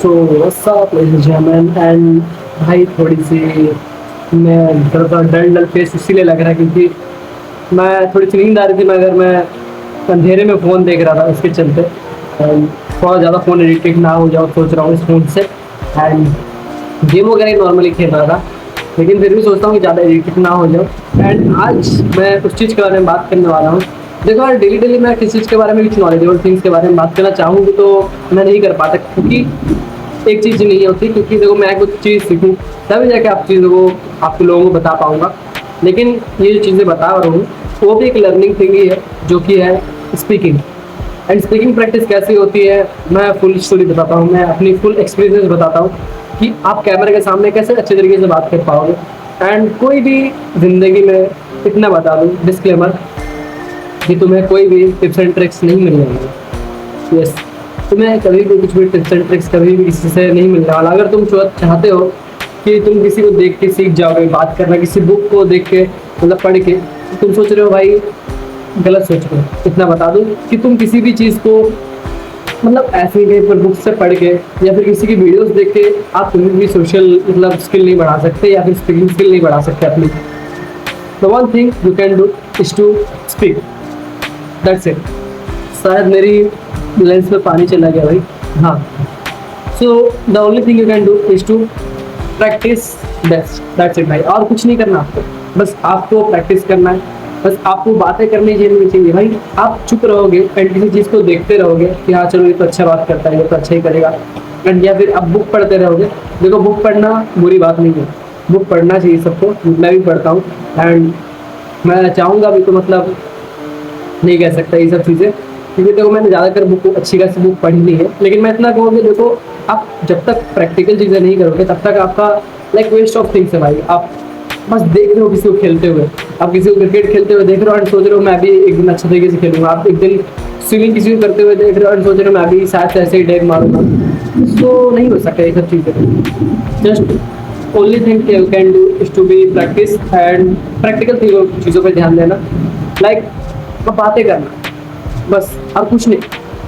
So what's up ladies and gentleman and भाई थोड़ी सी मैं थोड़ा डल डल फेस इसीलिए लग रहा है क्योंकि मैं थोड़ी सी नींद आ रही थी मगर मैं अंधेरे में फ़ोन देख रहा था उसके चलते एंड थोड़ा ज़्यादा फ़ोन एडिक्टेड ना हो जाओ सोच रहा हूँ इस फ़ोन से एंड गेम वगैरह नॉर्मली खेल रहा था लेकिन फिर भी सोचता हूँ कि ज़्यादा एडिक्टेड ना हो जाओ। एंड आज मैं उस चीज़ के बारे में बात करने वाला हूँ। देखो यार डेली डेली मैं किसी चीज़ के बारे में कुछ नॉलेजेबल थिंग्स के बारे में बात करना चाहूँगी तो मैं नहीं कर पाता क्योंकि एक चीज़ नहीं होती क्योंकि देखो मैं कुछ चीज़ सीखूँ तभी जाके आप चीज़ों को आपके लोगों को बता पाऊँगा। लेकिन ये जो चीज़ें बता रहा हूँ वो भी एक लर्निंग थिंग ही है जो कि है स्पीकिंग। एंड स्पीकिंग प्रैक्टिस कैसी होती है मैं फुल स्टोरी बताता हूँ, मैं अपनी फुल एक्सपीरियंस बताता हूँ कि आप कैमरे के सामने कैसे अच्छे तरीके से बात कर पाओगे। एंड कोई भी ज़िंदगी में इतना बता दूँ डिस्क्लेमर कि तुम्हें कोई भी टिप्स एंड ट्रिक्स नहीं मिलने वाले। यस, तुम्हें कभी भी कुछ भी टिप्स एंड ट्रिक्स कभी भी किसी से नहीं मिलने वाला। अगर तुम चाहते हो कि तुम किसी को देख के सीख जाओगे बात करना, किसी बुक को देख के मतलब पढ़ के, तो तुम सोच रहे हो भाई गलत सोच रहे हो। इतना बता दूं कि तुम किसी भी चीज़ को मतलब ऐसे ही कहीं पर बुक से पढ़ के या फिर किसी की वीडियोस देख के आप कभी भी सोशल मतलब स्किल नहीं बढ़ा सकते या फिर स्पीकिंग स्किल नहीं बढ़ा सकते अपनी। The one thing you can do is to speak, that's it. शायद मेरी लेंस में पानी चला गया भाई। हाँ, so the only thing you can do is to practise best, that's it भाई। और कुछ नहीं करना आपको, बस आपको प्रैक्टिस करना है, बस आपको बातें करनी चाहिए भाई। आप चुप रहोगे एंड किसी चीज़ को देखते रहोगे कि हाँ चलो ये तो अच्छा बात करता है, ये तो अच्छा ही करेगा, एंड या फिर आप बुक पढ़ते रहोगे। देखो बुक पढ़ना बुरी बात नहीं है, बुक पढ़ना चाहिए सबको, मैं भी पढ़ता हूँ एंड मैं चाहूँगा भी तो मतलब नहीं कह सकता ये सब चीज़ें क्योंकि देखो मैंने ज़्यादातर बुक अच्छी खासी बुक पढ़ी नहीं है। लेकिन मैं इतना कहूँगी देखो आप जब तक प्रैक्टिकल चीज़ें नहीं करोगे तब तक आपका लाइक वेस्ट ऑफ थिंग्स है भाई। आप बस देख रहे हो किसी को खेलते हुए, आप किसी को क्रिकेट खेलते हुए देख रहे हो एंड सोच रहे हो मैं भी एक दिन अच्छे तरीके से खेलूंगा। आप एक दिन स्विमिंग किसी को करते हुए देख रहे हो एंड सोच रहे हो मैं भी शायद से ऐसे ही डाइव मारूंगा। तो नहीं हो सकता ये सब चीज़ें। Just only thing you can do is to be practice and practical चीज़ों पर ध्यान देना, लाइक बातें करना बस और कुछ नहीं।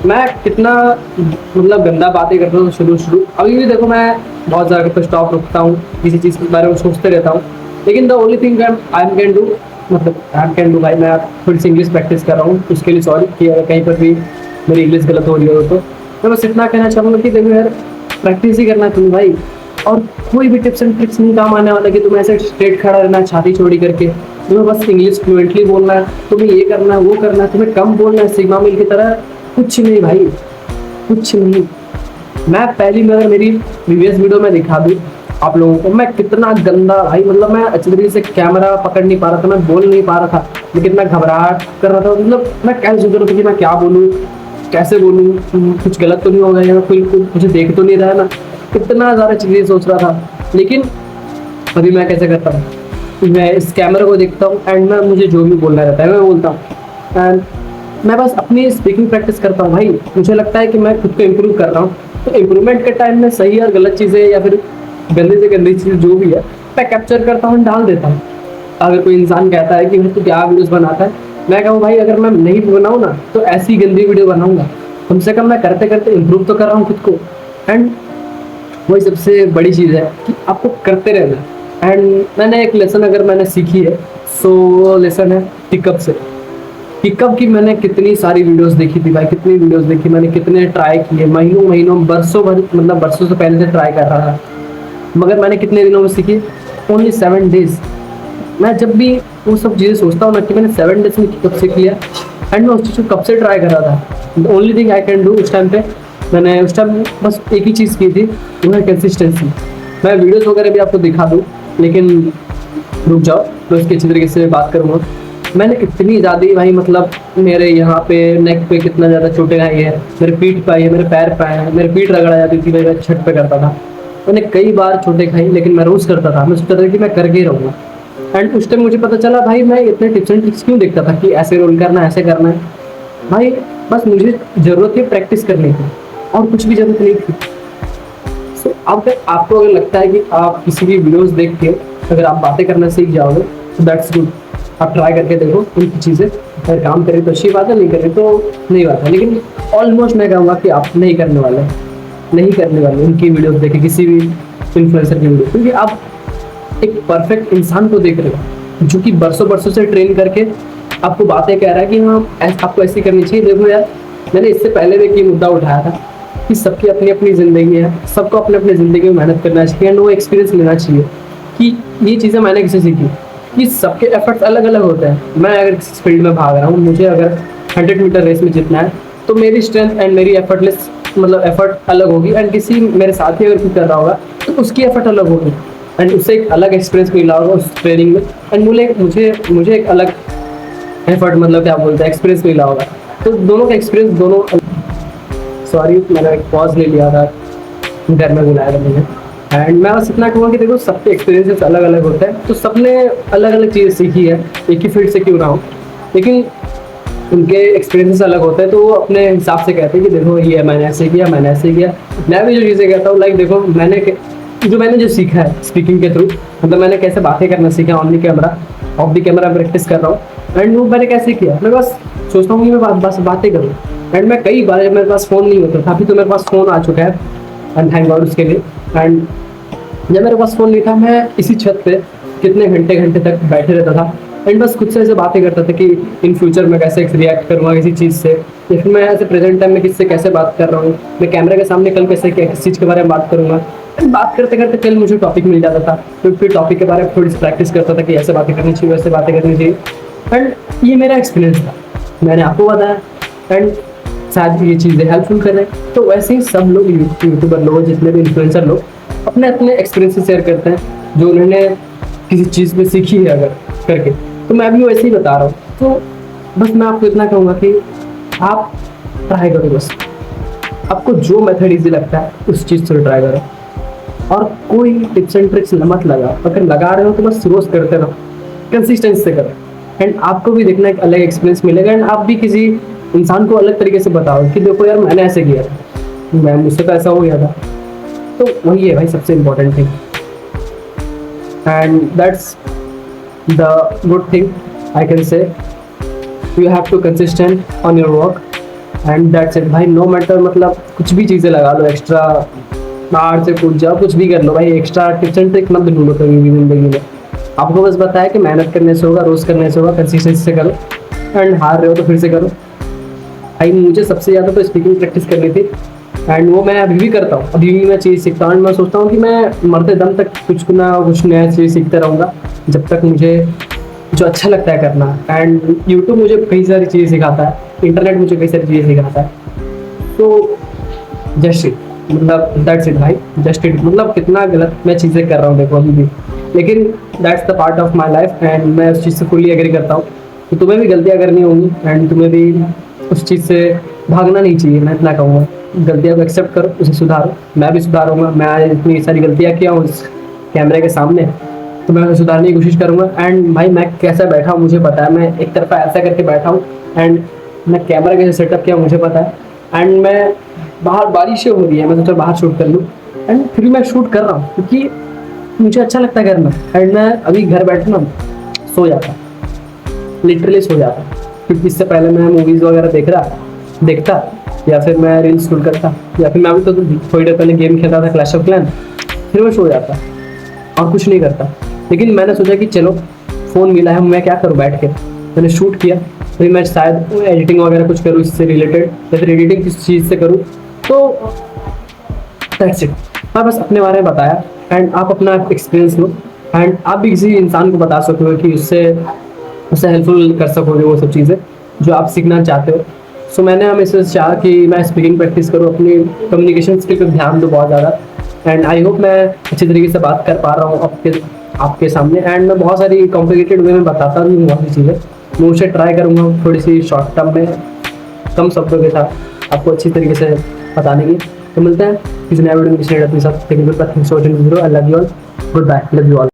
मैं कितना मतलब गंदा बातें करता हूँ शुरू अभी भी देखो मैं बहुत ज़्यादा पे स्टॉप रखता हूँ, किसी चीज़ के बारे में सोचते रहता हूँ। लेकिन the only thing I am can do मतलब आई एम कैन डू भाई, मैं थोड़ी सी इंग्लिश प्रैक्टिस कर रहा हूँ उसके लिए सॉरी कि अगर कहीं पर भी मेरी इंग्लिश गलत हो रही हो तो मैं बस इतना कहना चाहूँगा कि देखो यार प्रैक्टिस ही करना है तुम्हें भाई। और कोई भी टिप्स एंड ट्रिक्स नहीं काम आने वाला कि तुम्हें ऐसे स्ट्रेट खड़ा रहना छाती चौड़ी करके, तुम्हें बस इंग्लिश फ्लुएंटली बोलना है, तुम्हें ये करना है वो करना है, तुम्हें कम बोलना है सिग्मा मिल की तरह। कुछ नहीं भाई, कुछ नहीं। मैं पहली अगर मेरी प्रीवियस वीडियो में दिखा दूँ आप लोगों को मैं कितना गंदा भाई, मतलब मैं अच्छी तरीके से कैमरा पकड़ नहीं पा रहा था, मैं बोल नहीं पा रहा था, मैं कितना घबराहट कर रहा था। मतलब मैं कैसे सोच रहा था कि मैं क्या बोलूँ कैसे बोलूँ, कुछ गलत तो नहीं होगा या कोई मुझे देख तो नहीं रहा है ना, कितना ज़्यादा चीज़ें सोच रहा था। लेकिन अभी मैं कैसे करता हूँ, मैं इस कैमरा को देखता हूँ एंड मैं मुझे जो भी बोलना रहता है मैं बोलता हूँ एंड मैं बस अपनी स्पीकिंग प्रैक्टिस करता हूँ भाई। मुझे लगता है कि मैं खुद को इम्प्रूव कर रहा हूँ, तो इम्प्रूवमेंट के टाइम में सही और गलत चीज़ें या फिर गंदी से गंदी चीज़ जो भी है मैं कैप्चर करता हूँ डाल देता हूँ। अगर कोई इंसान कहता है कि भाई तू क्या वीडियोस बनाता है, मैं कहूँ भाई अगर मैं नहीं बनाऊँ ना तो ऐसी गंदी वीडियो बनाऊँगा, कम से कम मैं करते करते इम्प्रूव तो कर रहा हूँ खुद को। एंड वही सबसे बड़ी चीज़ है कि आपको करते रहना। एंड मैंने एक लेसन अगर मैंने सीखी है सो वो लेसन है पिकअप से। पिकअप की मैंने कितनी सारी वीडियोस देखी थी भाई, कितनी वीडियोस देखी मैंने, कितने ट्राई किए, महीनों महीनों बरसों भर मतलब बरसों से पहले से ट्राई कर रहा था। मगर मैंने कितने दिनों में सीखी, ओनली 7 डेज। मैं जब भी वो सब चीज़ें सोचता हूँ ना कि मैंने 7 डेज में पिकअप सीख लिया एंड मैं उस चीज़ को कब से ट्राई कर रहा था। The only thing I can do उस टाइम पे मैंने उस टाइम बस एक ही चीज़ की थी, वो है कंसिस्टेंसी। मैं वीडियोस वगैरह भी आपको दिखा दूँ लेकिन रुक जाओ तो इसकी अच्छी तरीके से बात करूँगा। मैंने इतनी ज़्यादा भाई मतलब मेरे यहाँ पे नेक पे कितना ज़्यादा चोटें आई है, मेरे पीठ पे आई है, मेरे पैर पे आए हैं, मेरे पीठ रगड़ा जाती थी, मैं छत पे करता था। मैंने कई बार चोटें खाई लेकिन मैं रोज़ करता था, मैं सोचता था कि मैं करके ही रहूँगा। एंड उस टाइम मुझे पता चला भाई मैं इतने टिप्स एंड ट्रिक्स क्यों देखता था कि ऐसे रोल करना है ऐसे करना है। भाई बस मुझे ज़रूरत थी प्रैक्टिस करने की और कुछ भी ज़रूरत नहीं थी। सो अब आपको अगर लगता है कि आप किसी भी वीडियोज़ देख के अगर आप बातें करना सीख जाओगे तो दैट्स गुड, आप ट्राई करके देखो उनकी चीज़ें, अगर काम करें तो अच्छी बात है, नहीं करें तो नहीं बात है। लेकिन ऑलमोस्ट मैं कहूँगा कि आप नहीं करने वाले। नहीं करने वाले उनकी वीडियोस देखे, किसी भी इन्फ्लुएंसर की वीडियो, क्योंकि आप एक परफेक्ट इंसान को देख रहे हो जो कि बरसों बरसों से ट्रेन करके आपको बातें कह रहा है कि हाँ आपको ऐसी करनी चाहिए। देखो यार, मैंने इससे पहले भी एक मुद्दा उठाया था कि सबकी अपनी अपनी ज़िंदगी है, सबको अपने अपने ज़िंदगी में मेहनत करना चाहिए एंड वो एक्सपीरियंस लेना चाहिए कि ये चीज़ें मैंने किसी सीखी कि सबके एफर्ट्स अलग अलग होते हैं। मैं अगर किसी फील्ड में भाग रहा हूँ, मुझे अगर 100 मीटर रेस में जीतना है तो मेरी स्ट्रेंथ एंड मेरी एफर्ट अलग होगी, एंड किसी मेरे साथी अगर कुछ कर रहा होगा तो उसकी एफर्ट अलग होगी एंड उससे एक अलग एक्सपीरियंस मिला होगा उस ट्रेनिंग में, एंड मुझे एक अलग एफर्ट क्या बोलते हैं एक्सपीरियंस मिला होगा। तो दोनों का एक्सपीरियंस दोनों, सॉरी मैंने एक पॉज ले लिया था, घर में बुलाया था मैंने, एंड मैं बस इतना कहूँगा कि देखो सबके एक्सपीरियंसेस अलग अलग होते हैं, तो सबने अलग अलग चीज़ें सीखी है, एक ही फील्ड से क्यों ना हो, लेकिन उनके एक्सपीरियंसेस अलग होते हैं तो वो अपने हिसाब से कहते हैं कि देखो ये मैंने ऐसे किया, मैंने ऐसे किया। मैं भी जो चीज़ें कहता हूँ लाइक देखो मैंने जो सीखा है स्पीकिंग के थ्रू, मैंने कैसे बातें करना सीखा on the camera, of the camera practice कर रहा हूँ, एंड वो मैंने कैसे किया, मैं बस सोचता हूँ कि मैं बस बातें करूँ। एंड मैं कई बार, मेरे पास फ़ोन नहीं होता था, अभी तो मेरे पास फ़ोन आ चुका है एंड थैंक गॉड उसके लिए। एंड जब मेरे पास फ़ोन नहीं था, मैं इसी छत पे कितने घंटे तक बैठे रहता था एंड बस खुद से ऐसे बातें करता था कि इन फ्यूचर में कैसे रिएक्ट करूँगा किसी चीज़ से, या फिर मैं ऐसे प्रेजेंट टाइम में किससे कैसे बात कर रहा हूँ, मैं कैमरे के सामने कल कैसे किस चीज़ के बारे में बात करूँगा। बात करते करते कल मुझे टॉपिक मिल जाता था, तो फिर टॉपिक के बारे में थोड़ी सी प्रैक्टिस करता था कि ऐसे बातें करनी चाहिए, वैसे बातें करनी चाहिए। एंड ये मेरा एक्सपीरियंस था, मैंने आपको बताया, एंड शायद ये चीज़ें हेल्पफुल करें। तो वैसे ही सब लोग यूट्यूबर लोग, जितने भी इन्फ्लुएंसर लोग अपने अपने एक्सपीरियंस शेयर करते हैं जो उन्होंने किसी चीज़ में सीखी है अगर करके, तो मैं भी वैसे ही बता रहा हूँ। तो बस मैं आपको इतना कहूँगा कि आप ट्राई करो, बस आपको जो मेथड ईजी लगता है उस चीज़ से ट्राई करो, और कोई टिप्स एंड ट्रिक्स मत लगा, अगर लगा रहे हो तो बस रोज करते रहो, कंसिस्टेंसी से करो, एंड आपको भी देखना एक अलग एक्सपीरियंस मिलेगा, एंड आप भी किसी इंसान को अलग तरीके से बताओ कि देखो यार मैंने ऐसे किया था, मुझसे तो ऐसा हो गया था। तो वही है भाई सबसे important thing, and that's the good thing I can say. You have to consistent on your work and that's it भाई। नो मैटर कुछ भी चीज़ें लगा लो, एक्स्ट्रा बाहर से कूद जाओ, कुछ भी कर लो भाई, एक्स्ट्रा टिप्स एंड ट्रिक मत ढूंढो कभी भी ज़िंदगी में। आपको बस बताया कि मेहनत करने से होगा, रोज़ करने से होगा, कंसिस्टेंसी से करो, एंड हार रहे हो तो फिर से करो भाई। मुझे सबसे ज़्यादा तो स्पीकिंग प्रैक्टिस करनी थी, एंड वो मैं अभी भी करता हूँ, अभी भी मैं चीज़ सीखता हूँ, एंड मैं सोचता हूँ कि मैं मरते दम तक कुछ नया चीज़ सीखता रहूँगा जब तक मुझे जो अच्छा लगता है करना। एंड यूट्यूब मुझे कई सारी चीज़ें सिखाता है, इंटरनेट मुझे कई सारी चीज़ें सिखाता है, तो जस्ट इट दैट्स इट भाई, जस्ट इट कितना गलत मैं चीज़ें कर रहा हूँ देखो अभी भी, लेकिन that's the part of my life, and मैं उस चीज़ से फुल्ली एग्री करता हूँ। तो तुम्हें भी गलतियाँ करनी होंगी, एंड तुम्हें भी उस चीज़ से भागना नहीं चाहिए, मैं इतना कहूँगा। गलतियाँ को एक्सेप्ट करो, उसे सुधारो, मैं भी सुधारूँगा। मैं आज इतनी सारी गलतियाँ किया हूँ इस कैमरे के सामने, तो मैं सुधारने की कोशिश करूँगा। एंड भाई मैं कैसा बैठा हूँ मुझे पता है, मैं एक तरफा ऐसा करके बैठा हूँ, एंड मैं कैमरा कैसे सेटअप किया मुझे पता है, एंड मैं बाहर बारिशें हो रही है, मैं सोचा बाहर शूट कर लूँ, एंड फिर मैं शूट कर रहा हूँ क्योंकि मुझे अच्छा लगता है करना। एंड मैं अभी घर बैठना सो जाता, लिटरली सो जाता, क्योंकि इससे पहले मैं मूवीज़ वगैरह देखता या फिर मैं रील्स शूट करता, या फिर मैं अभी तो थोड़ी देर पहले गेम खेलता था क्लैश ऑफ क्लैन, फिर मैं सो जाता और कुछ नहीं करता। लेकिन मैंने सोचा कि चलो फ़ोन मिला है, मैं क्या करूँ बैठ के, मैंने शूट किया, फिर मैं शायद एडिटिंग वगैरह कुछ करूँ इससे रिलेटेड, या फिर एडिटिंग किस चीज़ से करूँ। तो दैट्स इट, मैं बस अपने बारे में बताया, एंड आप अपना एक्सपीरियंस लो, एंड आप भी किसी इंसान को बता सकोगे कि उससे हेल्पफुल कर सकोगे वो सब चीज़ें जो आप सीखना चाहते हो। सो मैंने हमेशा चाहा कि मैं स्पीकिंग प्रैक्टिस करूँ, अपनी कम्युनिकेशन स्किल पर ध्यान दूँ बहुत ज़्यादा, एंड आई होप मैं अच्छी तरीके से बात कर पा रहा हूँ आपके सामने। एंड मैं बहुत सारी कॉम्प्लिकेटेड वे में बताता भी हूँ बहुत सी चीज़ें, मैं उसे ट्राई करूँगा थोड़ी सी शॉर्ट टर्म में कम शब्दों के साथ आपको अच्छी तरीके से बताने की। तो मिलते हैं किसी नए वीडियो में किसी अपने साथ। I love you all, goodbye, love you all.